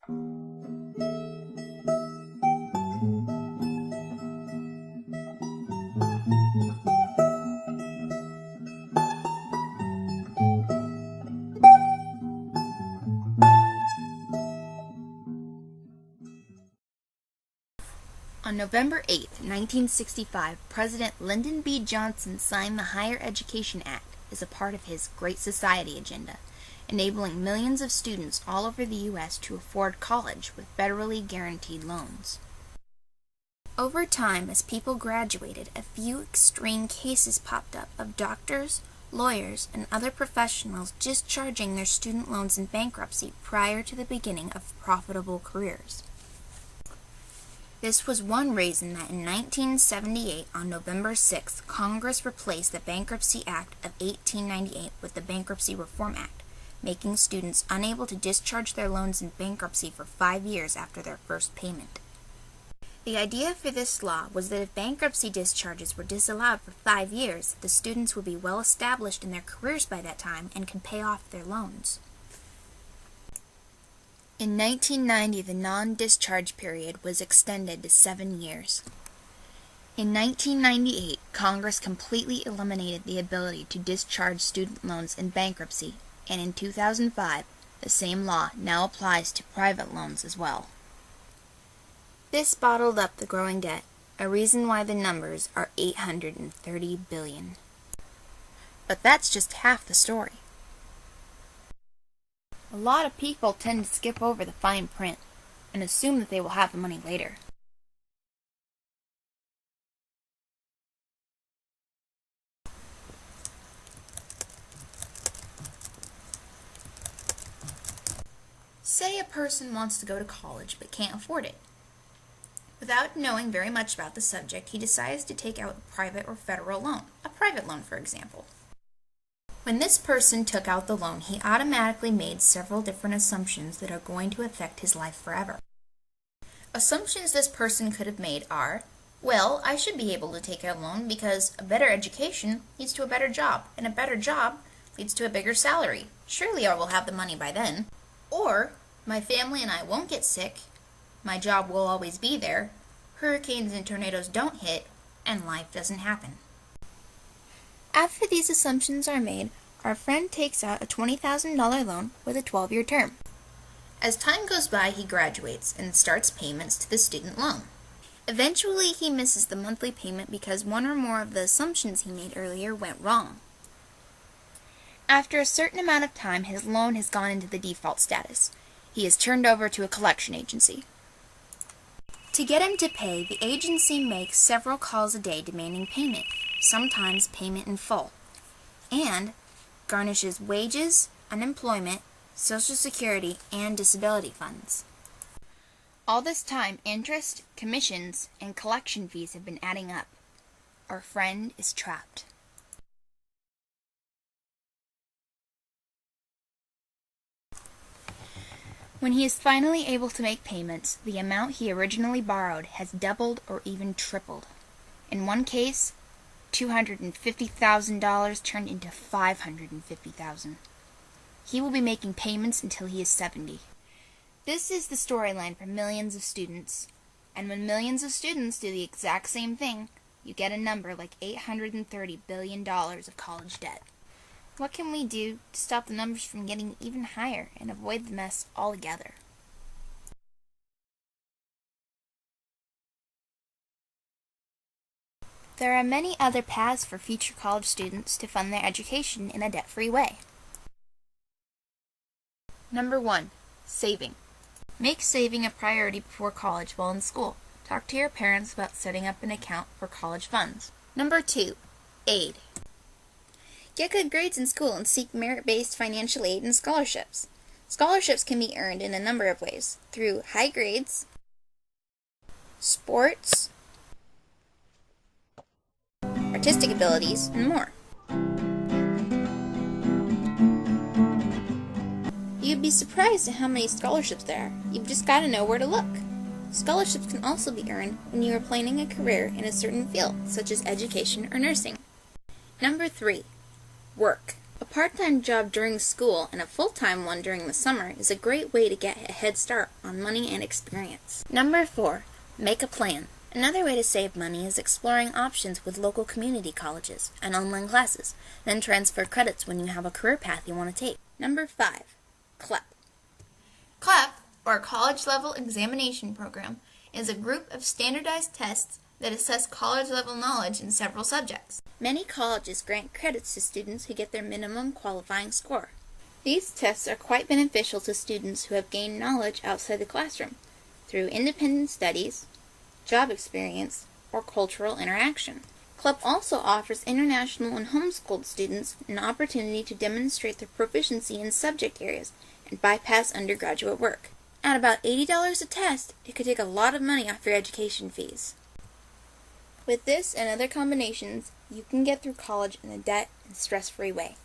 On November 8, 1965, President Lyndon B. Johnson signed the Higher Education Act as a part of his Great Society agenda, enabling millions of students all over the U.S. to afford college with federally guaranteed loans. Over time, as people graduated, a few extreme cases popped up of doctors, lawyers, and other professionals discharging their student loans in bankruptcy prior to the beginning of profitable careers. This was one reason that in 1978, on November 6, Congress replaced the Bankruptcy Act of 1898 with the Bankruptcy Reform Act, making students unable to discharge their loans in bankruptcy for 5 years after their first payment. The idea for this law was that if bankruptcy discharges were disallowed for 5 years, the students would be well established in their careers by that time and could pay off their loans. In 1990, the non-discharge period was extended to 7 years. In 1998, Congress completely eliminated the ability to discharge student loans in bankruptcy, and in 2005, the same law now applies to private loans as well. This bottled up the growing debt, a reason why the numbers are 830 billion. But that's just half the story. A lot of people tend to skip over the fine print and assume that they will have the money later. Say a person wants to go to college but can't afford it. Without knowing very much about the subject, he decides to take out a private or federal loan, a private loan for example. When this person took out the loan, he automatically made several different assumptions that are going to affect his life forever. Assumptions this person could have made are, well, I should be able to take out a loan because a better education leads to a better job, and a better job leads to a bigger salary. Surely I will have the money by then. Or, my family and I won't get sick, my job will always be there, hurricanes and tornadoes don't hit, and life doesn't happen. After these assumptions are made, our friend takes out a $20,000 loan with a 12-year term. As time goes by, he graduates and starts payments to the student loan. Eventually, he misses the monthly payment because one or more of the assumptions he made earlier went wrong. After a certain amount of time, his loan has gone into the default status. He is turned over to a collection agency. To get him to pay, the agency makes several calls a day demanding payment, sometimes payment in full, and garnishes wages, unemployment, Social Security, and disability funds. All this time, interest, commissions, and collection fees have been adding up. Our friend is trapped. When he is finally able to make payments, the amount he originally borrowed has doubled or even tripled. In one case, $250,000 turned into $550,000. He will be making payments until he is 70. This is the storyline for millions of students. And when millions of students do the exact same thing, you get a number like $830 billion of college debt. What can we do to stop the numbers from getting even higher and avoid the mess altogether? There are many other paths for future college students to fund their education in a debt-free way. Number 1. Saving. Make saving a priority before college while in school. Talk to your parents about setting up an account for college funds. Number 2. Aid. Get good grades in school and seek merit-based financial aid and scholarships. Scholarships can be earned in a number of ways, through high grades, sports, artistic abilities, and more. You'd be surprised at how many scholarships there are. You've just got to know where to look. Scholarships can also be earned when you are planning a career in a certain field, such as education or nursing. Number 3. Work. A part-time job during school and a full-time one during the summer is a great way to get a head start on money and experience. Number 4. Make a plan. Another way to save money is exploring options with local community colleges and online classes, then transfer credits when you have a career path you want to take. Number 5. CLEP. CLEP, or College Level Examination Program, is a group of standardized tests that assess college-level knowledge in several subjects. Many colleges grant credits to students who get their minimum qualifying score. These tests are quite beneficial to students who have gained knowledge outside the classroom through independent studies, job experience, or cultural interaction. CLEP also offers international and homeschooled students an opportunity to demonstrate their proficiency in subject areas and bypass undergraduate work. At about $80 a test, it could take a lot of money off your education fees. With this and other combinations, you can get through college in a debt and stress-free way.